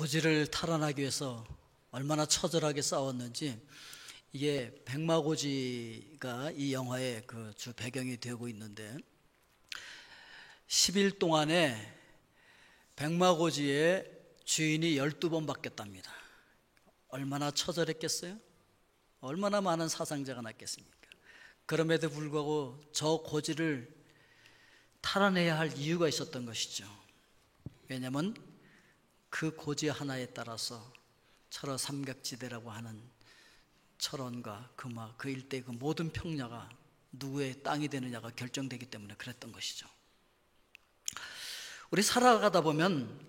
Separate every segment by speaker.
Speaker 1: 고지를 탈환하기 위해서 얼마나 처절하게 싸웠는지, 이게 백마고지가 이 영화의 그 주 배경이 되고 있는데, 10일 동안에 백마고지의 주인이 12번 바뀌었답니다. 얼마나 처절했겠어요? 얼마나 많은 사상자가 났겠습니까? 그럼에도 불구하고 저 고지를 탈환해야 할 이유가 있었던 것이죠. 왜냐하면 그 고지 하나에 따라서 철원 삼각지대라고 하는 철원과 금화, 그 일대 그 모든 평야가 누구의 땅이 되느냐가 결정되기 때문에 그랬던 것이죠. 우리 살아가다 보면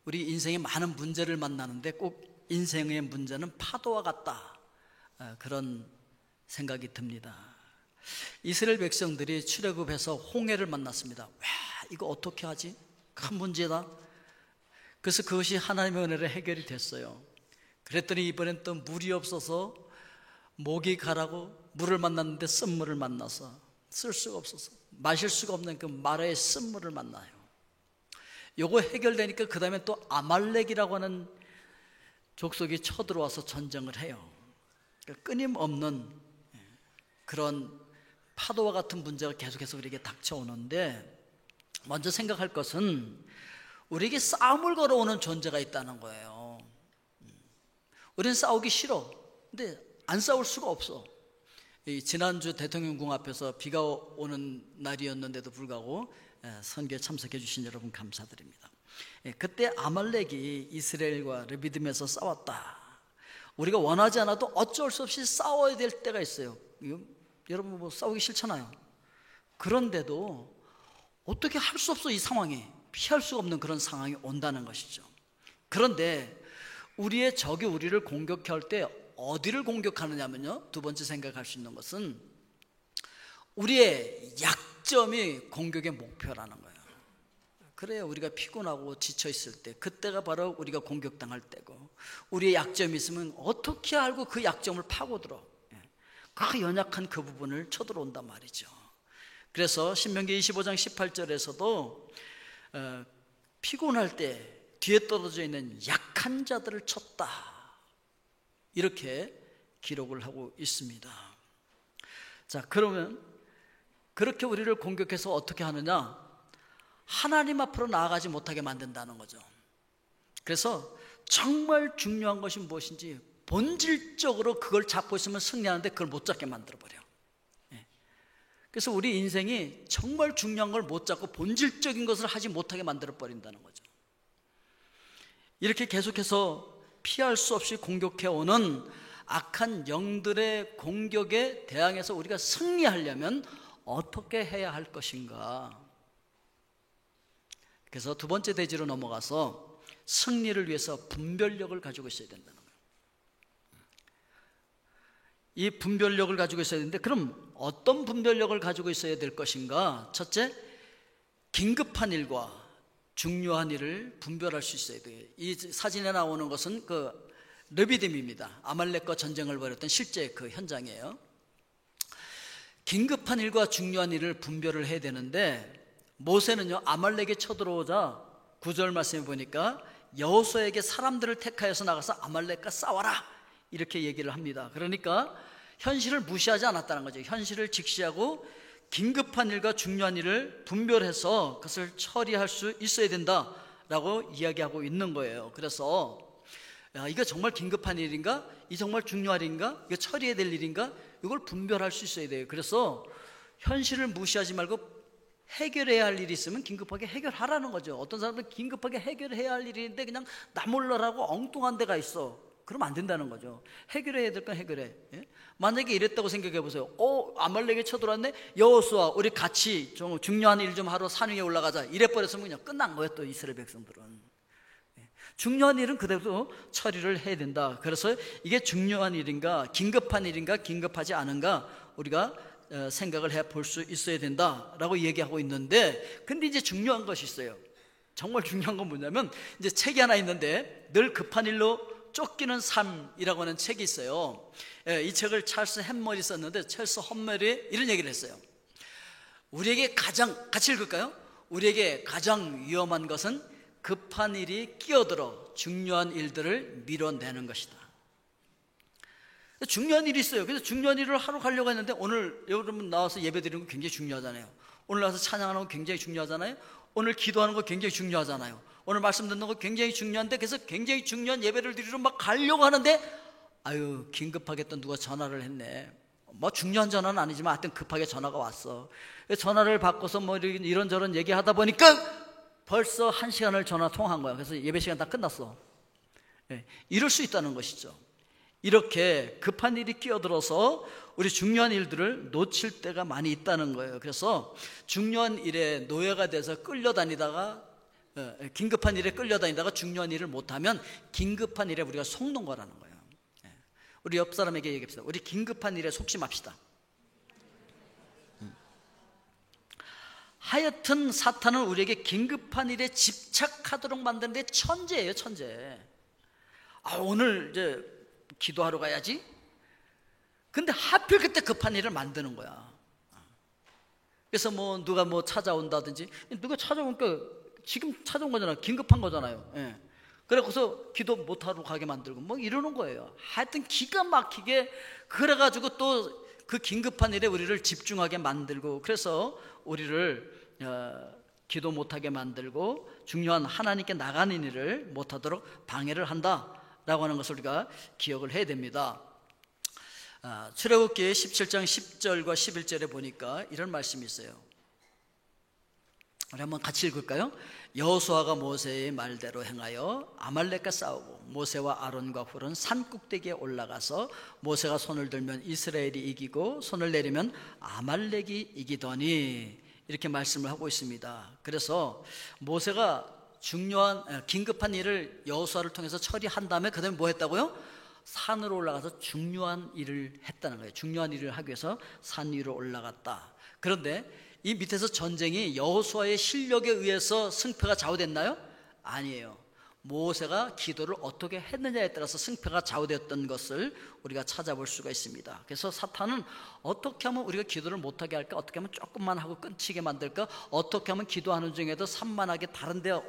Speaker 1: 우리 인생에 많은 문제를 만나는데 꼭 인생의 문제는 파도와 같다, 그런 생각이 듭니다. 이스라엘 백성들이 출애굽해서 홍해를 만났습니다. 와, 이거 어떻게 하지? 큰 문제다. 그래서 그것이 하나님의 은혜로 해결이 됐어요. 그랬더니 이번엔 또 물이 없어서 목이 가라고 물을 만났는데 쓴물을 만나서 쓸 수가 없어서 마실 수가 없는 그 마라의 쓴물을 만나요. 요거 해결되니까 그 다음에 또 아말렉이라고 하는 족속이 쳐들어와서 전쟁을 해요. 그러니까 끊임없는 그런 파도와 같은 문제가 계속해서 우리에게 닥쳐오는데, 먼저 생각할 것은 우리에게 싸움을 걸어오는 존재가 있다는 거예요. 우리는 싸우기 싫어. 근데 안 싸울 수가 없어. 지난주 대통령궁 앞에서 비가 오는 날이었는데도 불구하고 선교에 참석해 주신 여러분 감사드립니다. 그때 아말렉이 이스라엘과 르비딤에서 싸웠다. 우리가 원하지 않아도 어쩔 수 없이 싸워야 될 때가 있어요. 여러분 뭐 싸우기 싫잖아요. 그런데도 어떻게 할 수 없어. 이 상황이 피할 수 없는 그런 상황이 온다는 것이죠. 그런데 우리의 적이 우리를 공격할 때 어디를 공격하느냐면요, 두 번째 생각할 수 있는 것은 우리의 약점이 공격의 목표라는 거예요. 그래야 우리가 피곤하고 지쳐 있을 때, 그때가 바로 우리가 공격당할 때고, 우리의 약점이 있으면 어떻게 알고 그 약점을 파고들어 그 연약한 그 부분을 쳐들어온단 말이죠. 그래서 신명기 25장 18절에서도 피곤할 때 뒤에 떨어져 있는 약한 자들을 쳤다, 이렇게 기록을 하고 있습니다. 자, 그러면 그렇게 우리를 공격해서 어떻게 하느냐? 하나님 앞으로 나아가지 못하게 만든다는 거죠. 그래서 정말 중요한 것이 무엇인지 본질적으로 그걸 잡고 있으면 승리하는데 그걸 못 잡게 만들어버려. 그래서 우리 인생이 정말 중요한 걸 못 잡고 본질적인 것을 하지 못하게 만들어버린다는 거죠. 이렇게 계속해서 피할 수 없이 공격해오는 악한 영들의 공격에 대항해서 우리가 승리하려면 어떻게 해야 할 것인가? 그래서 두 번째 대지로 넘어가서 승리를 위해서 분별력을 가지고 있어야 된다는 거예요. 이 분별력을 가지고 있어야 되는데, 그럼 어떤 분별력을 가지고 있어야 될 것인가? 첫째, 긴급한 일과 중요한 일을 분별할 수 있어야 돼요. 이 사진에 나오는 것은 그 르비딤입니다. 아말렉과 전쟁을 벌였던 실제 그 현장이에요. 긴급한 일과 중요한 일을 분별을 해야 되는데, 모세는요, 아말렉에 쳐들어오자 9절 말씀해 보니까 여호수아에게 사람들을 택하여서 나가서 아말렉과 싸워라, 이렇게 얘기를 합니다. 그러니까 현실을 무시하지 않았다는 거죠. 현실을 직시하고 긴급한 일과 중요한 일을 분별해서 그것을 처리할 수 있어야 된다라고 이야기하고 있는 거예요. 그래서 이거 정말 긴급한 일인가? 이 정말 중요한 일인가? 이거 처리해야 될 일인가? 이걸 분별할 수 있어야 돼요. 그래서 현실을 무시하지 말고 해결해야 할 일이 있으면 긴급하게 해결하라는 거죠. 어떤 사람들은 긴급하게 해결해야 할 일이 있는데 그냥 나몰라라고 엉뚱한 데가 있어. 그러면 안 된다는 거죠. 해결해야 될 건 해결해. 만약에 이랬다고 생각해 보세요. 아말렉에 쳐들어왔네. 여호수아, 우리 같이 좀 중요한 일 좀 하러 산 위에 올라가자, 이래 버렸으면 그냥 끝난 거예요. 또 이스라엘 백성들은 중요한 일은 그대로 처리를 해야 된다. 그래서 이게 중요한 일인가, 긴급한 일인가, 긴급하지 않은가, 우리가 생각을 해볼 수 있어야 된다라고 얘기하고 있는데, 근데 이제 중요한 것이 있어요. 정말 중요한 건 뭐냐면, 이제 책이 하나 있는데, 늘 급한 일로 쫓기는 삶이라고 하는 책이 있어요. 이 책을 찰스 햄머리 썼는데, 찰스 햄머리 이런 얘기를 했어요. 우리에게 가장, 같이 읽을까요? 우리에게 가장 위험한 것은 급한 일이 끼어들어 중요한 일들을 밀어내는 것이다. 중요한 일이 있어요. 그래서 중요한 일을 하러 가려고 했는데, 오늘 여러분 나와서 예배 드리는 거 굉장히 중요하잖아요. 오늘 나와서 찬양하는 거 굉장히 중요하잖아요. 오늘 기도하는 거 굉장히 중요하잖아요. 오늘 말씀 듣는 거 굉장히 중요한데, 그래서 굉장히 중요한 예배를 드리러 막 가려고 하는데, 아유, 긴급하게 또 누가 전화를 했네. 뭐 중요한 전화는 아니지만 하여튼 급하게 전화가 왔어. 전화를 받고서 뭐 이런저런 얘기하다 보니까 벌써 1시간을 전화 통화한 거야. 그래서 예배 시간 다 끝났어. 이럴 수 있다는 것이죠. 이렇게 급한 일이 끼어들어서 우리 중요한 일들을 놓칠 때가 많이 있다는 거예요. 그래서 중요한 일에 노예가 돼서 끌려다니다가, 긴급한 일에 끌려다니다가 중요한 일을 못하면 긴급한 일에 우리가 속는 거라는 거예요. 우리 옆 사람에게 얘기합시다. 우리 긴급한 일에 속지 맙시다. 하여튼 사탄은 우리에게 긴급한 일에 집착하도록 만드는데 천재예요, 천재. 오늘 이제 기도하러 가야지. 근데 하필 그때 급한 일을 만드는 거야. 그래서 뭐 누가 뭐 찾아온다든지, 누가 찾아오니까 지금 찾아온 거잖아요. 긴급한 거잖아요. 그래서 기도 못하러 가게 만들고 뭐 이러는 거예요. 하여튼 기가 막히게 그래가지고 또 그 긴급한 일에 우리를 집중하게 만들고, 그래서 우리를 기도 못하게 만들고 중요한 하나님께 나가는 일을 못하도록 방해를 한다라고 하는 것을 우리가 기억을 해야 됩니다. 출애굽기 17장 10절과 11절에 보니까 이런 말씀이 있어요. 우리 한번 같이 읽을까요? 여호수아가 모세의 말대로 행하여 아말렉과 싸우고 모세와 아론과 훌은 산 꼭대기에 올라가서 모세가 손을 들면 이스라엘이 이기고 손을 내리면 아말렉이 이기더니, 이렇게 말씀을 하고 있습니다. 그래서 모세가 중요한 긴급한 일을 여호수아를 통해서 처리한 다음에 그 다음에 뭐 했다고요? 산으로 올라가서 중요한 일을 했다는 거예요. 중요한 일을 하기 위해서 산 위로 올라갔다. 그런데 이 밑에서 전쟁이 여호수아의 실력에 의해서 승패가 좌우됐나요? 아니에요. 모세가 기도를 어떻게 했느냐에 따라서 승패가 좌우되었던 것을 우리가 찾아볼 수가 있습니다. 그래서 사탄은 어떻게 하면 우리가 기도를 못하게 할까? 어떻게 하면 조금만 하고 끊치게 만들까? 어떻게 하면 기도하는 중에도 산만하게 다른 데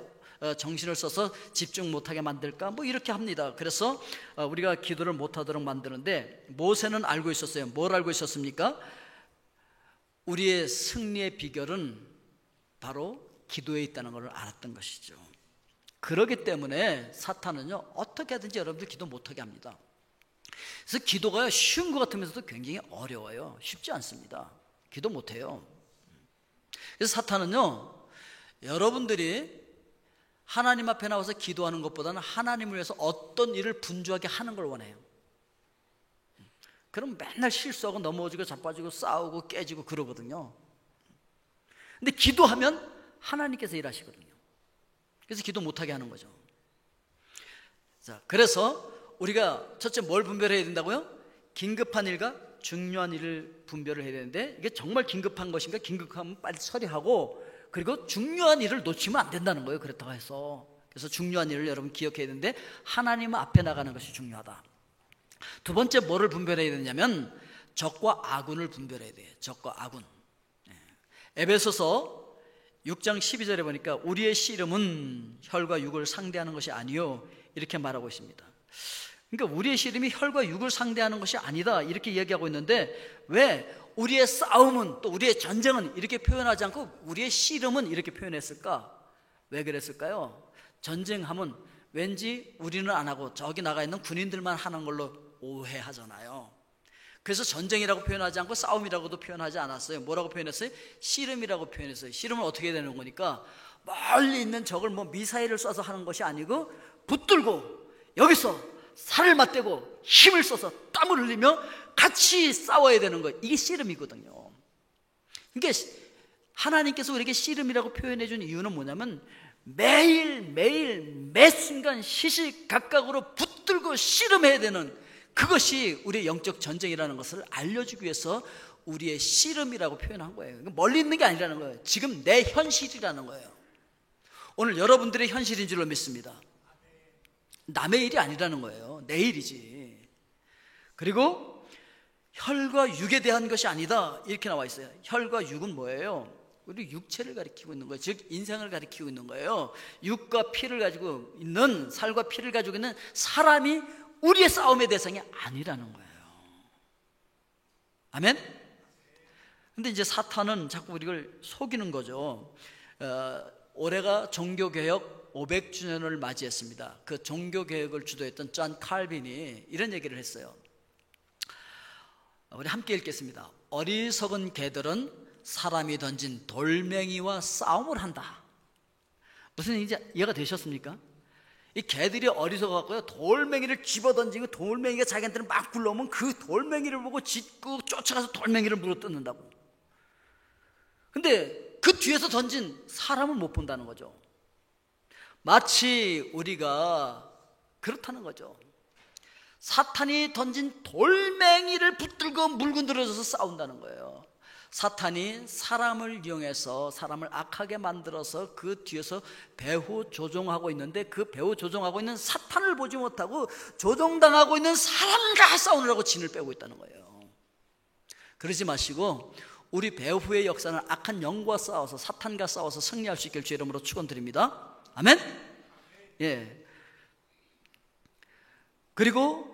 Speaker 1: 정신을 써서 집중 못하게 만들까? 뭐 이렇게 합니다. 그래서 우리가 기도를 못하도록 만드는데, 모세는 알고 있었어요. 뭘 알고 있었습니까? 우리의 승리의 비결은 바로 기도에 있다는 것을 알았던 것이죠. 그렇기 때문에 사탄은요, 어떻게 하든지 여러분들 기도 못하게 합니다. 그래서 기도가 쉬운 것 같으면서도 굉장히 어려워요. 쉽지 않습니다. 기도 못해요. 그래서 사탄은요, 여러분들이 하나님 앞에 나와서 기도하는 것보다는 하나님을 위해서 어떤 일을 분주하게 하는 걸 원해요. 그럼 맨날 실수하고 넘어지고 자빠지고 싸우고 깨지고 그러거든요. 근데 기도하면 하나님께서 일하시거든요. 그래서 기도 못하게 하는 거죠. 자, 그래서 우리가 첫째 뭘 분별해야 된다고요? 긴급한 일과 중요한 일을 분별을 해야 되는데, 이게 정말 긴급한 것인가? 긴급하면 빨리 처리하고, 그리고 중요한 일을 놓치면 안 된다는 거예요. 그렇다고 해서. 그래서 중요한 일을 여러분 기억해야 되는데, 하나님 앞에 나가는 것이 중요하다. 두 번째 뭐를 분별해야 되냐면 적과 아군을 분별해야 돼요. 적과 아군. 에베소서 6장 12절에 보니까 우리의 씨름은 혈과 육을 상대하는 것이 아니요, 이렇게 말하고 있습니다. 그러니까 우리의 씨름이 혈과 육을 상대하는 것이 아니다, 이렇게 이야기하고 있는데, 왜 우리의 싸움은, 또 우리의 전쟁은 이렇게 표현하지 않고 우리의 씨름은 이렇게 표현했을까? 왜 그랬을까요? 전쟁하면 왠지 우리는 안 하고 저기 나가 있는 군인들만 하는 걸로 오해하잖아요. 그래서 전쟁이라고 표현하지 않고 싸움이라고도 표현하지 않았어요. 뭐라고 표현했어요? 씨름이라고 표현했어요. 씨름은 어떻게 되는 거니까 멀리 있는 적을 뭐 미사일을 쏴서 하는 것이 아니고 붙들고 여기서 살을 맞대고 힘을 써서 땀을 흘리며 같이 싸워야 되는 거예요. 이게 씨름이거든요. 그러니까 하나님께서 우리에게 씨름이라고 표현해 준 이유는 뭐냐면, 매일매일 매 순간 시시각각으로 붙들고 씨름해야 되는, 그것이 우리의 영적 전쟁이라는 것을 알려주기 위해서 우리의 씨름이라고 표현한 거예요. 멀리 있는 게 아니라는 거예요. 지금 내 현실이라는 거예요. 오늘 여러분들의 현실인 줄로 믿습니다. 남의 일이 아니라는 거예요. 내 일이지. 그리고 혈과 육에 대한 것이 아니다, 이렇게 나와 있어요. 혈과 육은 뭐예요? 우리 육체를 가리키고 있는 거예요. 즉 인생을 가리키고 있는 거예요. 육과 피를 가지고 있는, 살과 피를 가지고 있는 사람이 우리의 싸움의 대상이 아니라는 거예요. 아멘? 근데 이제 사탄은 자꾸 우리를 속이는 거죠. 올해가 종교개혁 500주년을 맞이했습니다. 그 종교개혁을 주도했던 존 칼빈이 이런 얘기를 했어요. 우리 함께 읽겠습니다. 어리석은 개들은 사람이 던진 돌멩이와 싸움을 한다. 무슨 얘기인지 이해가 되셨습니까? 이 개들이 어리석어갖고요, 돌멩이를 집어던지고 돌멩이가 자기한테는 막 굴러오면 그 돌멩이를 보고 짖고 쫓아가서 돌멩이를 물어뜯는다고. 근데 그 뒤에서 던진 사람을 못 본다는 거죠. 마치 우리가 그렇다는 거죠. 사탄이 던진 돌멩이를 붙들고 물고 늘어져서 싸운다는 거예요. 사탄이 사람을 이용해서 사람을 악하게 만들어서 그 뒤에서 배후 조종하고 있는데, 그 배후 조종하고 있는 사탄을 보지 못하고 조종당하고 있는 사람과 싸우느라고 진을 빼고 있다는 거예요. 그러지 마시고 우리 배후의 역사는 악한 영과 싸워서, 사탄과 싸워서 승리할 수 있길 주의 이름으로 축원드립니다. 아멘. 예. 그리고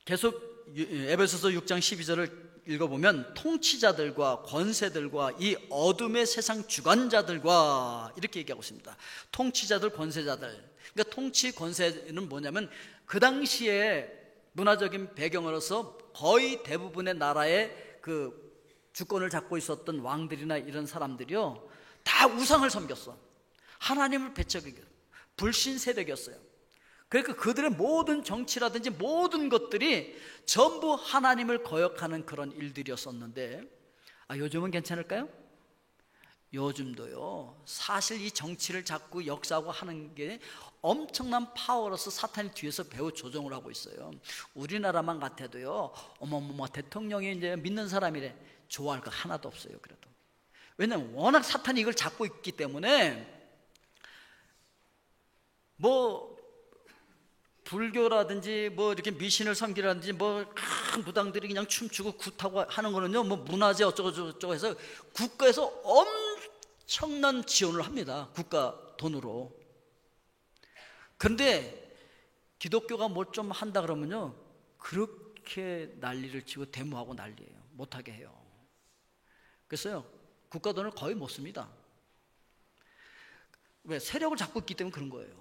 Speaker 1: 계속 에베소서 6장 12절을 읽어보면 통치자들과 권세들과 이 어둠의 세상 주관자들과 이렇게 얘기하고 있습니다. 통치자들, 권세자들. 그러니까 통치, 권세는 뭐냐면 그 당시에 문화적인 배경으로서 거의 대부분의 나라의 그 주권을 잡고 있었던 왕들이나 이런 사람들이요, 다 우상을 섬겼어. 하나님을 배척이고 불신 세력이었어요. 그러니까 그들의 모든 정치라든지 모든 것들이 전부 하나님을 거역하는 그런 일들이었었는데, 요즘은 괜찮을까요? 요즘도요, 사실 이 정치를 잡고 역사하고 하는 게 엄청난 파워로서 사탄이 뒤에서 배후 조종을 하고 있어요. 우리나라만 같아도요, 어머머머 대통령이 이제 믿는 사람이래, 좋아할 거 하나도 없어요. 그래도 왜냐면 워낙 사탄이 이걸 잡고 있기 때문에, 뭐 불교라든지 뭐 이렇게 미신을 섬기라든지 뭐 큰 무당들이 그냥 춤추고 굿하고 하는 거는요, 뭐 문화재 어쩌고저쩌고 해서 국가에서 엄청난 지원을 합니다. 국가 돈으로. 그런데 기독교가 뭘 좀 한다 그러면요, 그렇게 난리를 치고 데모하고 난리예요. 못하게 해요. 그래서요, 국가 돈을 거의 못 씁니다. 왜? 세력을 잡고 있기 때문에 그런 거예요.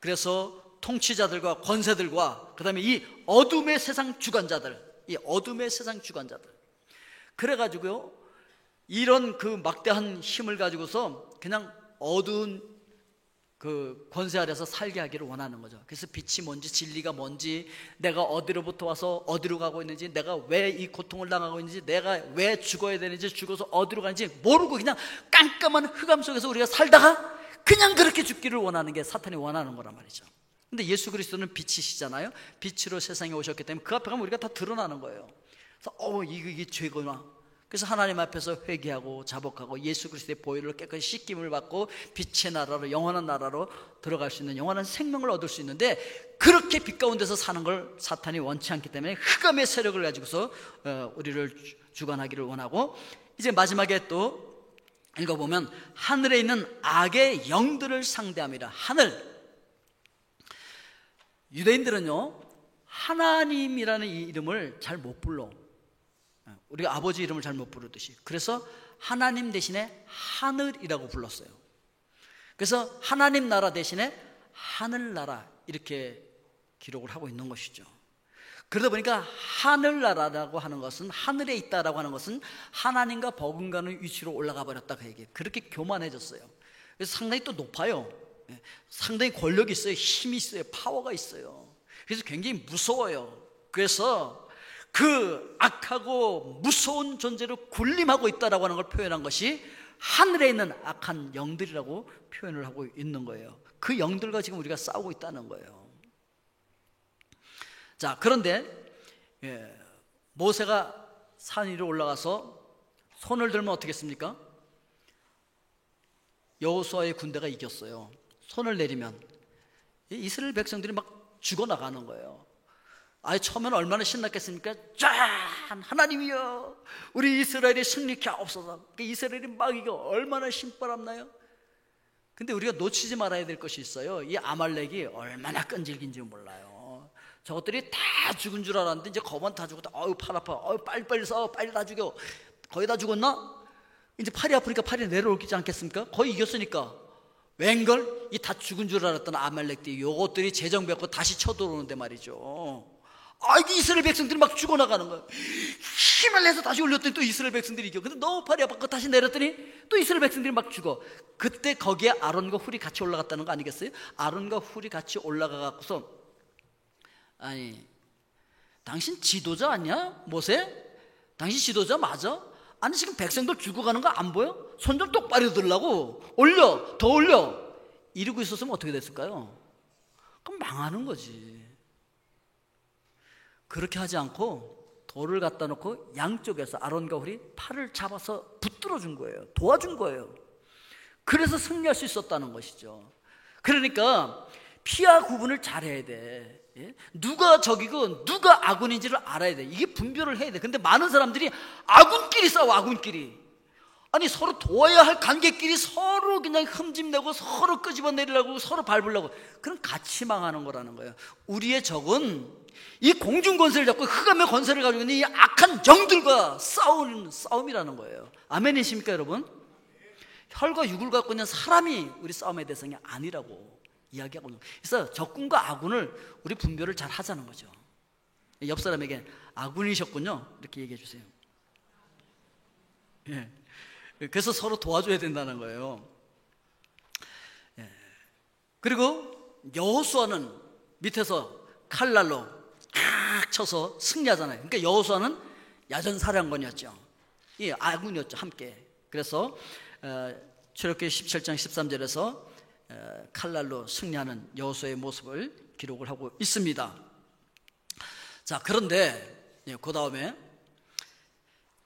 Speaker 1: 그래서 통치자들과 권세들과 그 다음에 이 어둠의 세상 주관자들, 이 어둠의 세상 주관자들, 그래가지고요, 이런 그 막대한 힘을 가지고서 그냥 어두운 그 권세 아래서 살게 하기를 원하는 거죠. 그래서 빛이 뭔지, 진리가 뭔지, 내가 어디로부터 와서 어디로 가고 있는지, 내가 왜 이 고통을 당하고 있는지, 내가 왜 죽어야 되는지, 죽어서 어디로 가는지 모르고 그냥 깜깜한 흑암 속에서 우리가 살다가 그냥 그렇게 죽기를 원하는 게 사탄이 원하는 거란 말이죠. 근데 예수 그리스도는 빛이시잖아요. 빛으로 세상에 오셨기 때문에 그 앞에 가면 우리가 다 드러나는 거예요. 그래서 이게 죄구나. 그래서 하나님 앞에서 회개하고 자복하고 예수 그리스도의 보혈로 깨끗이 씻김을 받고 빛의 나라로, 영원한 나라로 들어갈 수 있는 영원한 생명을 얻을 수 있는데, 그렇게 빛 가운데서 사는 걸 사탄이 원치 않기 때문에 흑암의 세력을 가지고서 우리를 주관하기를 원하고, 이제 마지막에 또 읽어보면 하늘에 있는 악의 영들을 상대함이라. 하늘, 유대인들은요, 하나님이라는 이 이름을 잘 못 불러. 우리가 아버지 이름을 잘 못 부르듯이. 그래서 하나님 대신에 하늘이라고 불렀어요. 그래서 하나님 나라 대신에 하늘나라 이렇게 기록을 하고 있는 것이죠. 그러다 보니까 하늘나라라고 하는 것은, 하늘에 있다라고 하는 것은 하나님과 버금가는 위치로 올라가 버렸다, 그 얘기예요. 그렇게 교만해졌어요. 그래서 상당히 또 높아요. 상당히 권력이 있어요. 힘이 있어요. 파워가 있어요. 그래서 굉장히 무서워요. 그래서 그 악하고 무서운 존재로 군림하고 있다라고 하는 걸 표현한 것이 하늘에 있는 악한 영들이라고 표현을 하고 있는 거예요. 그 영들과 지금 우리가 싸우고 있다는 거예요. 자, 그런데 모세가 산 위로 올라가서 손을 들면 어떻게 했습니까? 여호수아의 군대가 이겼어요. 손을 내리면 이스라엘 백성들이 막 죽어나가는 거예요. 처음에는 얼마나 신났겠습니까? 짠! 하나님이여, 우리 이스라엘이 승리케 하옵소서. 이스라엘이 막 이거 얼마나 신바람 나요? 근데 우리가 놓치지 말아야 될 것이 있어요. 이 아말렉이 얼마나 끈질긴지 몰라요. 저것들이 다 죽은 줄 알았는데 이제 거반 다 죽었다. 팔 아파. 빨리 싸워. 빨리 다 죽여. 거의 다 죽었나? 이제 팔이 아프니까 팔이 내려올지 않겠습니까? 거의 이겼으니까. 웬걸? 이 다 죽은 줄 알았던 아말렉들이 요것들이 재정비하고 다시 쳐들어오는데 말이죠. 이스라엘 백성들이 막 죽어나가는 거야. 힘을 내서 다시 올렸더니 또 이스라엘 백성들이 이겨. 근데 너무 팔이 아파서 다시 내렸더니 또 이스라엘 백성들이 막 죽어. 그때 거기에 아론과 훌이 같이 올라갔다는 거 아니겠어요? 아론과 훌이 같이 올라가갖고서, 아니, 당신 지도자 아니야? 모세? 당신 지도자 맞아? 아니, 지금 백성들 죽어가는 거 안 보여? 손 좀 똑바로 들라고. 올려, 더 올려. 이러고 있었으면 어떻게 됐을까요? 그럼 망하는 거지. 그렇게 하지 않고 돌을 갖다 놓고 양쪽에서 아론과 훌이 팔을 잡아서 붙들어 준 거예요. 도와준 거예요. 그래서 승리할 수 있었다는 것이죠. 그러니까 피와 구분을 잘해야 돼. 누가 적이고 누가 아군인지를 알아야 돼. 이게 분별을 해야 돼. 근데 많은 사람들이 아군끼리 싸워. 아군끼리. 아니, 서로 도와야 할 관계끼리 서로 그냥 흠집내고 서로 끄집어내려고 서로 밟으려고. 그럼 같이 망하는 거라는 거예요. 우리의 적은 이 공중 권세를 잡고 흑암의 권세를 가지고 있는 이 악한 영들과 싸우는 싸움이라는 거예요. 아멘이십니까 여러분? 혈과 육을 갖고 있는 사람이 우리 싸움의 대상이 아니라고 이야기하고 있는 거예요. 그래서 적군과 아군을 우리 분별을 잘 하자는 거죠. 옆 사람에게 아군이셨군요 이렇게 얘기해 주세요. 예. 그래서 서로 도와줘야 된다는 거예요. 예. 그리고 여호수아는 밑에서 칼날로 탁 쳐서 승리하잖아요. 그러니까 여호수아는 야전사령관이었죠. 이 아군이었죠, 함께. 그래서 출애굽기 17장 13절에서 칼날로 승리하는 여호수아의 모습을 기록을 하고 있습니다. 자, 그런데 그 다음에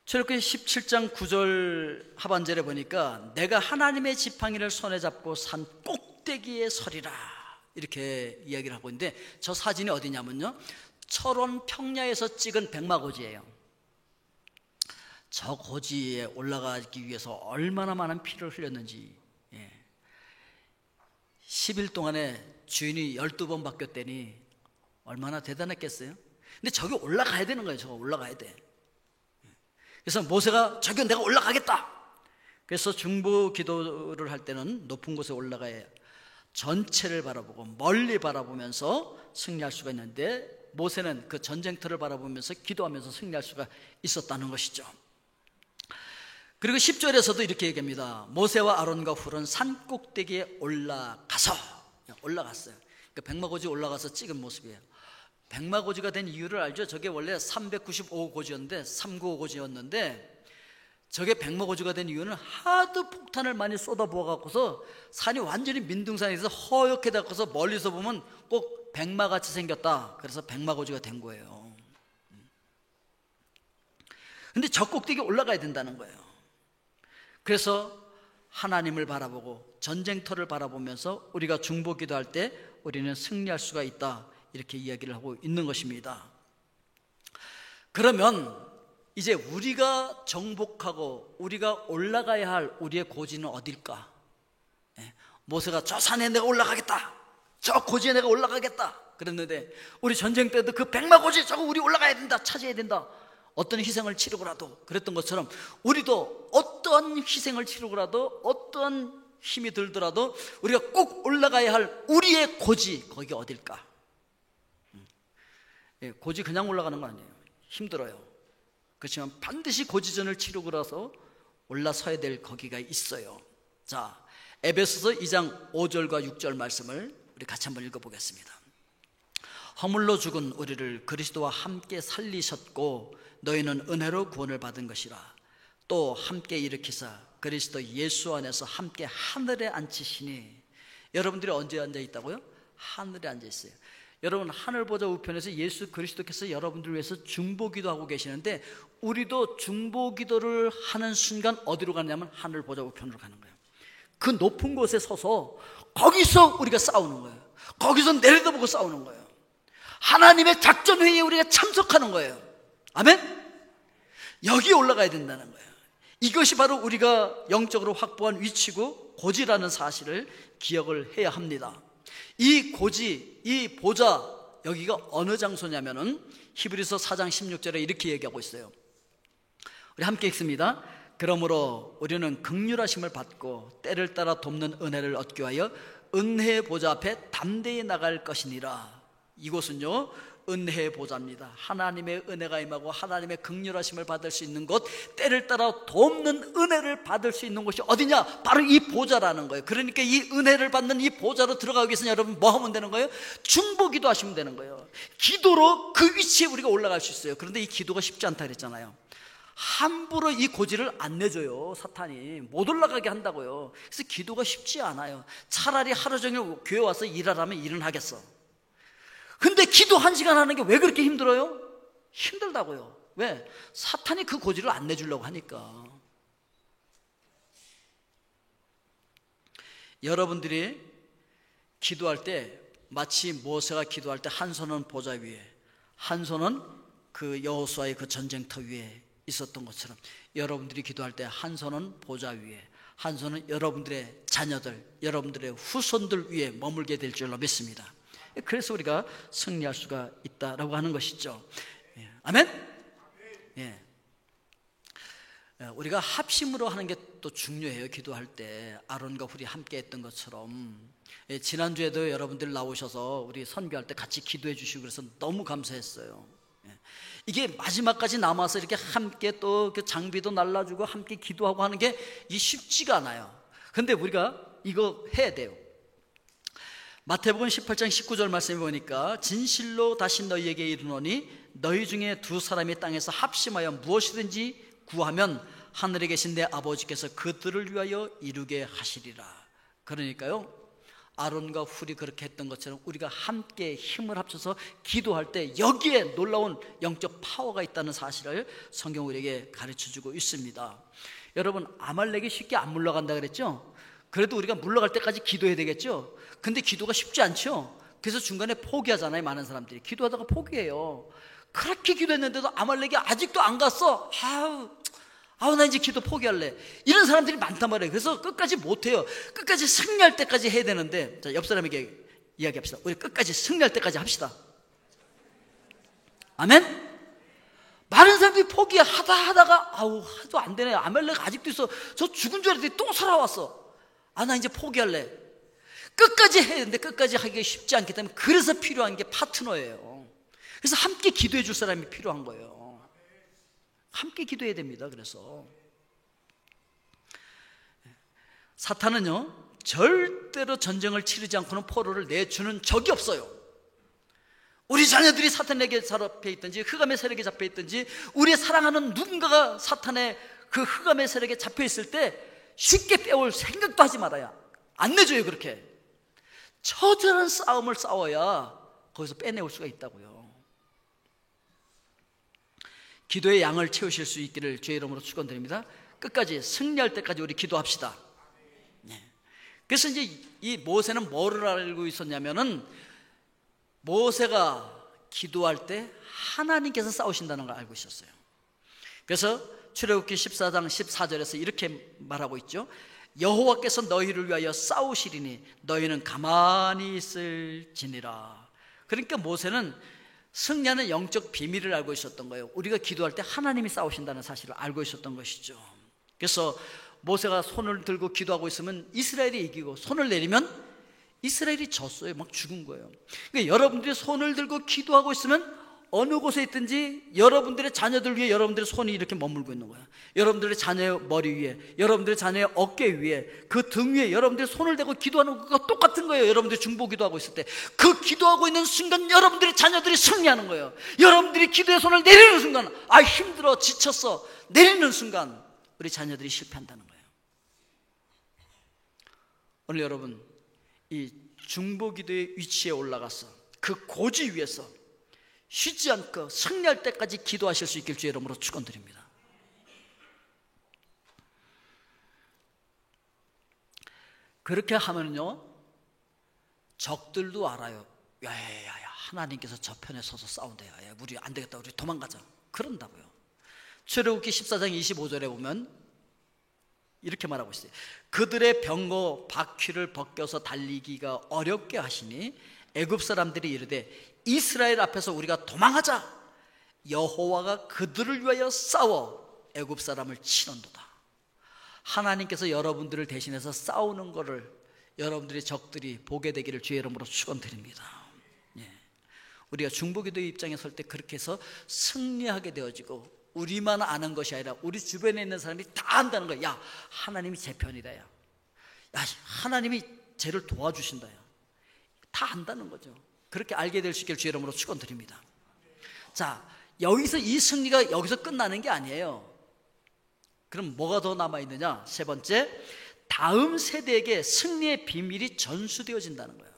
Speaker 1: 출애굽기 17장 9절 하반절에 보니까 내가 하나님의 지팡이를 손에 잡고 산 꼭대기에 서리라 이렇게 이야기를 하고 있는데, 저 사진이 어디냐면요, 철원 평야에서 찍은 백마고지예요. 저 고지에 올라가기 위해서 얼마나 많은 피를 흘렸는지. 10일 동안에 주인이 12번 바뀌었다니 얼마나 대단했겠어요? 근데 저기 올라가야 되는 거예요. 저거 올라가야 돼. 그래서 모세가 저기 내가 올라가겠다. 그래서 중보 기도를 할 때는 높은 곳에 올라가야 전체를 바라보고 멀리 바라보면서 승리할 수가 있는데, 모세는 그 전쟁터를 바라보면서 기도하면서 승리할 수가 있었다는 것이죠. 그리고 10절에서도 이렇게 얘기합니다. 모세와 아론과 훌은 산 꼭대기에 올라갔어요. 그러니까 백마고지 올라가서 찍은 모습이에요. 백마고지가 된 이유를 알죠? 저게 원래 395고지였는데 395고지였는데 저게 백마고지가 된 이유는 하도 폭탄을 많이 쏟아부어 갖고서 산이 완전히 민둥산에서 허옇게 닿고서 멀리서 보면 꼭 백마같이 생겼다. 그래서 백마고지가 된 거예요. 근데 저 꼭대기에 올라가야 된다는 거예요. 그래서 하나님을 바라보고 전쟁터를 바라보면서 우리가 중보 기도할 때 우리는 승리할 수가 있다, 이렇게 이야기를 하고 있는 것입니다. 그러면 이제 우리가 정복하고 우리가 올라가야 할 우리의 고지는 어딜까? 모세가 저 산에 내가 올라가겠다, 저 고지에 내가 올라가겠다 그랬는데, 우리 전쟁 때도 그 백마고지 저거 우리 올라가야 된다, 차지해야 된다, 어떤 희생을 치르고라도 그랬던 것처럼 우리도 어떠한 희생을 치르고라도 어떠한 힘이 들더라도 우리가 꼭 올라가야 할 우리의 고지, 거기 어딜까? 고지 그냥 올라가는 거 아니에요. 힘들어요. 그렇지만 반드시 고지전을 치르고라서 올라서야 될 거기가 있어요. 자, 에베소서 2장 5절과 6절 말씀을 우리 같이 한번 읽어보겠습니다. 허물로 죽은 우리를 그리스도와 함께 살리셨고 너희는 은혜로 구원을 받은 것이라. 또 함께 일으키사 그리스도 예수 안에서 함께 하늘에 앉히시니. 여러분들이 언제 앉아 있다고요? 하늘에 앉아 있어요. 여러분, 하늘보좌 우편에서 예수 그리스도께서 여러분들을 위해서 중보기도 하고 계시는데, 우리도 중보기도를 하는 순간 어디로 가냐면 하늘보좌 우편으로 가는 거예요. 그 높은 곳에 서서 거기서 우리가 싸우는 거예요. 거기서 내려다보고 싸우는 거예요. 하나님의 작전회의에 우리가 참석하는 거예요. 아멘? 여기에 올라가야 된다는 거예요. 이것이 바로 우리가 영적으로 확보한 위치고 고지라는 사실을 기억을 해야 합니다. 이 고지, 이 보좌, 여기가 어느 장소냐면은 히브리서 4장 16절에 이렇게 얘기하고 있어요. 우리 함께 읽습니다. 그러므로 우리는 긍휼하심을 받고 때를 따라 돕는 은혜를 얻기 위하여 은혜의 보좌 앞에 담대히 나갈 것이니라. 이곳은요, 은혜의 보좌입니다. 하나님의 은혜가 임하고 하나님의 긍휼하심을 받을 수 있는 곳, 때를 따라 돕는 은혜를 받을 수 있는 곳이 어디냐? 바로 이 보좌라는 거예요. 그러니까 이 은혜를 받는 이 보좌로 들어가기 위해서는 여러분 뭐 하면 되는 거예요? 중보기도 하시면 되는 거예요. 기도로 그 위치에 우리가 올라갈 수 있어요. 그런데 이 기도가 쉽지 않다 그랬잖아요. 함부로 이 고지를 안 내줘요. 사탄이 못 올라가게 한다고요. 그래서 기도가 쉽지 않아요. 차라리 하루 종일 교회 와서 일하라면 일은 하겠어. 근데 기도 1시간 하는 게 왜 그렇게 힘들어요? 힘들다고요. 왜? 사탄이 그 고지를 안 내주려고 하니까. 여러분들이 기도할 때 마치 모세가 기도할 때 한 손은 보좌 위에, 한 손은 그 여호수아의 그 전쟁터 위에 있었던 것처럼, 여러분들이 기도할 때 한 손은 보좌 위에, 한 손은 여러분들의 자녀들, 여러분들의 후손들 위에 머물게 될 줄로 믿습니다. 그래서 우리가 승리할 수가 있다라고 하는 것이죠. 아멘? 예. 우리가 합심으로 하는 게 또 중요해요. 기도할 때 아론과 훌이 함께 했던 것처럼. 지난주에도 여러분들 나오셔서 우리 선교할 때 같이 기도해 주시고 그래서 너무 감사했어요. 이게 마지막까지 남아서 이렇게 함께 또 그 장비도 날라주고 함께 기도하고 하는 게 이 쉽지가 않아요. 근데 우리가 이거 해야 돼요. 마태복음 18장 19절 말씀에 보니까 진실로 다시 너희에게 이르노니 너희 중에 2사람이 땅에서 합심하여 무엇이든지 구하면 하늘에 계신 내 아버지께서 그들을 위하여 이루게 하시리라. 그러니까요, 아론과 훌이 그렇게 했던 것처럼 우리가 함께 힘을 합쳐서 기도할 때 여기에 놀라운 영적 파워가 있다는 사실을 성경 우리에게 가르쳐주고 있습니다. 여러분, 아말렉이 쉽게 안 물러간다 그랬죠? 그래도 우리가 물러갈 때까지 기도해야 되겠죠? 근데 기도가 쉽지 않죠? 그래서 중간에 포기하잖아요. 많은 사람들이 기도하다가 포기해요. 그렇게 기도했는데도 아말렉이 아직도 안 갔어. 아우 나 이제 기도 포기할래. 이런 사람들이 많단 말이에요. 그래서 끝까지 못해요. 끝까지 승리할 때까지 해야 되는데, 자, 옆 사람에게 이야기합시다. 우리 끝까지 승리할 때까지 합시다. 아멘? 많은 사람들이 포기하다가 아우 하도 안 되네. 아말렉 아직도 있어. 저 죽은 줄 알았더니 또 살아왔어. 나 이제 포기할래. 끝까지 해야 되는데 끝까지 하기가 쉽지 않기 때문에, 그래서 필요한 게 파트너예요. 그래서 함께 기도해 줄 사람이 필요한 거예요. 함께 기도해야 됩니다. 그래서 사탄은요, 절대로 전쟁을 치르지 않고는 포로를 내주는 적이 없어요. 우리 자녀들이 사탄에게 잡혀 있든지 흑암의 세력에 잡혀 있든지, 우리의 사랑하는 누군가가 사탄의 그 흑암의 세력에 잡혀 있을 때 쉽게 빼올 생각도 하지 말아야. 안 내줘요. 그렇게 처절한 싸움을 싸워야 거기서 빼내올 수가 있다고요. 기도의 양을 채우실 수 있기를 주의 이름으로 축원드립니다. 끝까지 승리할 때까지 우리 기도합시다. 그래서 이제 이 모세는 뭐를 알고 있었냐면은, 모세가 기도할 때 하나님께서 싸우신다는 걸 알고 있었어요. 그래서 출애굽기 14장 14절에서 이렇게 말하고 있죠. 여호와께서 너희를 위하여 싸우시리니 너희는 가만히 있을지니라. 그러니까 모세는 승리하는 영적 비밀을 알고 있었던 거예요. 우리가 기도할 때 하나님이 싸우신다는 사실을 알고 있었던 것이죠. 그래서 모세가 손을 들고 기도하고 있으면 이스라엘이 이기고, 손을 내리면 이스라엘이 졌어요. 막 죽은 거예요. 그러니까 여러분들이 손을 들고 기도하고 있으면 어느 곳에 있든지 여러분들의 자녀들 위에 여러분들의 손이 이렇게 머물고 있는 거야. 여러분들의 자녀의 머리 위에, 여러분들의 자녀의 어깨 위에, 그 등 위에 여러분들이 손을 대고 기도하는 것과 똑같은 거예요. 여러분들이 중보 기도하고 있을 때 그 기도하고 있는 순간 여러분들의 자녀들이 승리하는 거예요. 여러분들이 기도의 손을 내리는 순간, 힘들어, 지쳤어, 내리는 순간 우리 자녀들이 실패한다는 거예요. 오늘 여러분, 이 중보 기도의 위치에 올라가서 그 고지 위에서 쉬지 않고 승리할 때까지 기도하실 수 있길 주의 이름으로 축원드립니다. 그렇게 하면요, 적들도 알아요. 야야야야, 하나님께서 저 편에 서서 싸운대요. 야, 우리 안 되겠다, 우리 도망가자, 그런다고요. 출애굽기 14장 25절에 보면 이렇게 말하고 있어요. 그들의 병거 바퀴를 벗겨서 달리기가 어렵게 하시니 애굽 사람들이 이르되 이스라엘 앞에서 우리가 도망하자. 여호와가 그들을 위하여 싸워 애굽 사람을 치는도다. 하나님께서 여러분들을 대신해서 싸우는 것을 여러분들의 적들이 보게 되기를 주의 이름으로 축원드립니다. 예. 우리가 중보기도의 입장에 설 때 그렇게 해서 승리하게 되어지고, 우리만 아는 것이 아니라 우리 주변에 있는 사람이 다 안다는 거야. 야, 하나님이 제 편이다. 야, 하나님이 쟤를 도와주신다. 야. 다 안다는 거죠. 그렇게 알게 될 수 있기를 주의 이름으로 축원드립니다. 자, 여기서 이 승리가 여기서 끝나는 게 아니에요. 그럼 뭐가 더 남아있느냐? 세 번째, 다음 세대에게 승리의 비밀이 전수되어진다는 거예요.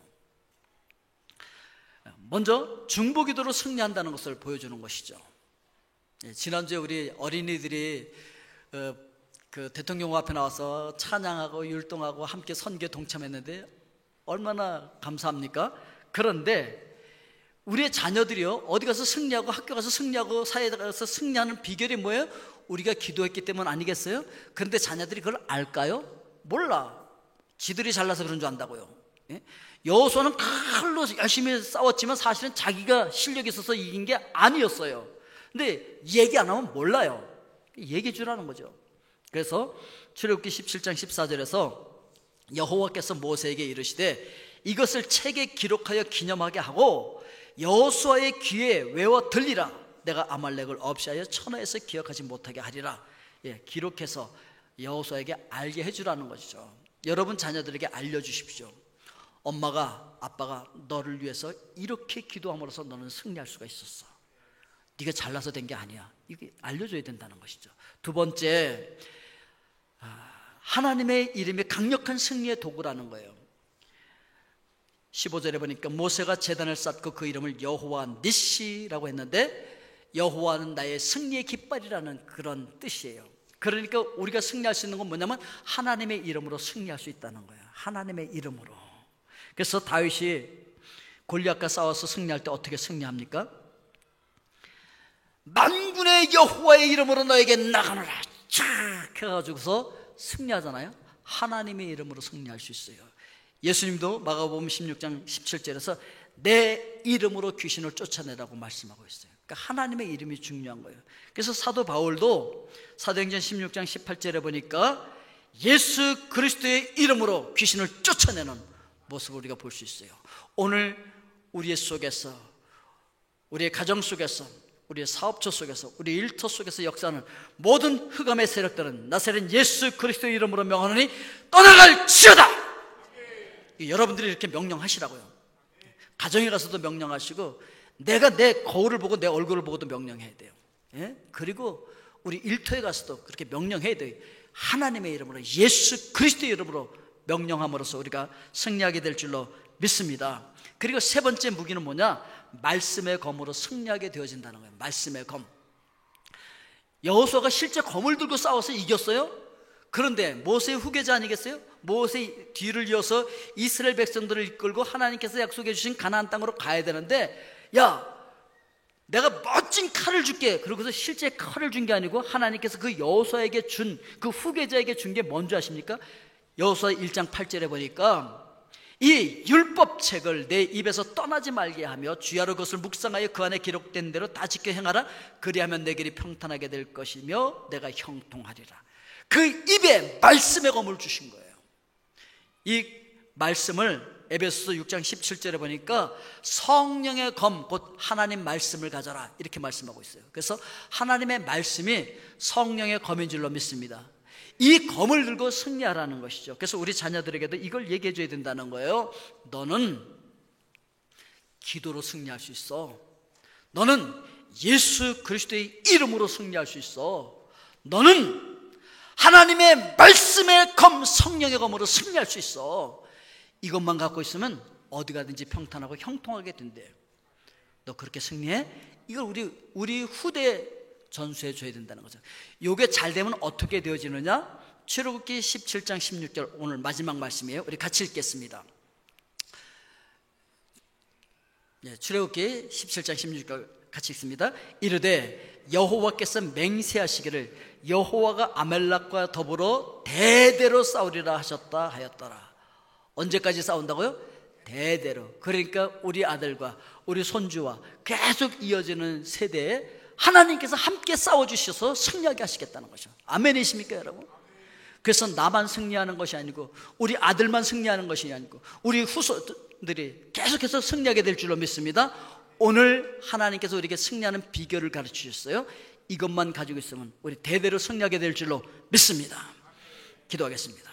Speaker 1: 먼저 중보기도로 승리한다는 것을 보여주는 것이죠. 지난주에 우리 어린이들이 그 대통령 앞에 나와서 찬양하고 율동하고 함께 선교에 동참했는데 얼마나 감사합니까? 그런데 우리의 자녀들이요, 어디 가서 승리하고 학교 가서 승리하고 사회에 가서 승리하는 비결이 뭐예요? 우리가 기도했기 때문 아니겠어요? 그런데 자녀들이 그걸 알까요? 몰라. 지들이 잘나서 그런 줄 안다고요. 예? 여호수아는 칼로 열심히 싸웠지만 사실은 자기가 실력이 있어서 이긴 게 아니었어요. 근데 얘기 안 하면 몰라요. 얘기해 주라는 거죠. 그래서 출애굽기 17장 14절에서 여호와께서 모세에게 이르시되 이것을 책에 기록하여 기념하게 하고 여호수아의 귀에 외워 들리라. 내가 아말렉을 없이하여 천하에서 기억하지 못하게 하리라. 예, 기록해서 여호수아에게 알게 해주라는 것이죠. 여러분 자녀들에게 알려주십시오. 엄마가, 아빠가 너를 위해서 이렇게 기도함으로써 너는 승리할 수가 있었어. 네가 잘나서 된 게 아니야. 이게 알려줘야 된다는 것이죠. 두 번째, 하나님의 이름이 강력한 승리의 도구라는 거예요. 15절에 보니까 모세가 제단을 쌓고 그 이름을 여호와 니시라고 했는데, 여호와는 나의 승리의 깃발이라는 그런 뜻이에요. 그러니까 우리가 승리할 수 있는 건 뭐냐면 하나님의 이름으로 승리할 수 있다는 거예요. 하나님의 이름으로. 그래서 다윗이 골리앗과 싸워서 승리할 때 어떻게 승리합니까? 만군의 여호와의 이름으로 너에게 나가노라 쫙 해가지고서 승리하잖아요. 하나님의 이름으로 승리할 수 있어요. 예수님도 마가복음 16장 17절에서 내 이름으로 귀신을 쫓아내라고 말씀하고 있어요. 그러니까 하나님의 이름이 중요한 거예요. 그래서 사도 바울도 사도행전 16장 18절에 보니까 예수 그리스도의 이름으로 귀신을 쫓아내는 모습을 우리가 볼 수 있어요. 오늘 우리의 속에서, 우리의 가정 속에서, 우리의 사업처 속에서, 우리 일터 속에서 역사하는 모든 흑암의 세력들은 나사렛 예수 그리스도의 이름으로 명하노니 떠나갈지어다. 여러분들이 이렇게 명령하시라고요. 가정에 가서도 명령하시고, 내가 내 거울을 보고 내 얼굴을 보고도 명령해야 돼요. 예? 그리고 우리 일터에 가서도 그렇게 명령해야 돼요. 하나님의 이름으로, 예수 그리스도의 이름으로 명령함으로써 우리가 승리하게 될 줄로 믿습니다. 그리고 세 번째 무기는 뭐냐? 말씀의 검으로 승리하게 되어진다는 거예요. 말씀의 검. 여호수아가 실제 검을 들고 싸워서 이겼어요. 그런데 모세의 후계자 아니겠어요? 모세의 뒤를 이어서 이스라엘 백성들을 이끌고 하나님께서 약속해 주신 가나안 땅으로 가야 되는데, 야, 내가 멋진 칼을 줄게. 그러고서 실제 칼을 준 게 아니고 하나님께서 그 여호수아에게 준, 그 후계자에게 준 게 뭔지 아십니까? 여호수아 1장 8절에 보니까 이 율법책을 내 입에서 떠나지 말게 하며 주야로 그것을 묵상하여 그 안에 기록된 대로 다 지켜 행하라. 그리하면 내 길이 평탄하게 될 것이며 내가 형통하리라. 그 입에 말씀의 검을 주신 거예요. 이 말씀을 에베소서 6장 17절에 보니까 성령의 검, 곧 하나님 말씀을 가져라, 이렇게 말씀하고 있어요. 그래서 하나님의 말씀이 성령의 검인 줄로 믿습니다. 이 검을 들고 승리하라는 것이죠. 그래서 우리 자녀들에게도 이걸 얘기해 줘야 된다는 거예요. 너는 기도로 승리할 수 있어. 너는 예수 그리스도의 이름으로 승리할 수 있어. 너는 하나님의 말씀의 검, 성령의 검으로 승리할 수 있어. 이것만 갖고 있으면 어디 가든지 평탄하고 형통하게 된대요. 너 그렇게 승리해? 이걸 우리 후대에 전수해 줘야 된다는 거죠. 이게 잘 되면 어떻게 되어지느냐? 출애굽기 17장 16절, 오늘 마지막 말씀이에요. 우리 같이 읽겠습니다. 출애굽기 17장 16절 같이 읽습니다. 이르되 여호와께서 맹세하시기를 여호와가 아말렉과 더불어 대대로 싸우리라 하셨다 하였더라. 언제까지 싸운다고요? 대대로. 그러니까 우리 아들과 우리 손주와 계속 이어지는 세대에 하나님께서 함께 싸워주셔서 승리하게 하시겠다는 거죠. 아멘이십니까 여러분? 그래서 나만 승리하는 것이 아니고 우리 아들만 승리하는 것이 아니고 우리 후손들이 계속해서 승리하게 될 줄로 믿습니다. 오늘 하나님께서 우리에게 승리하는 비결을 가르쳐 주셨어요. 이것만 가지고 있으면 우리 대대로 승리하게 될 줄로 믿습니다. 기도하겠습니다.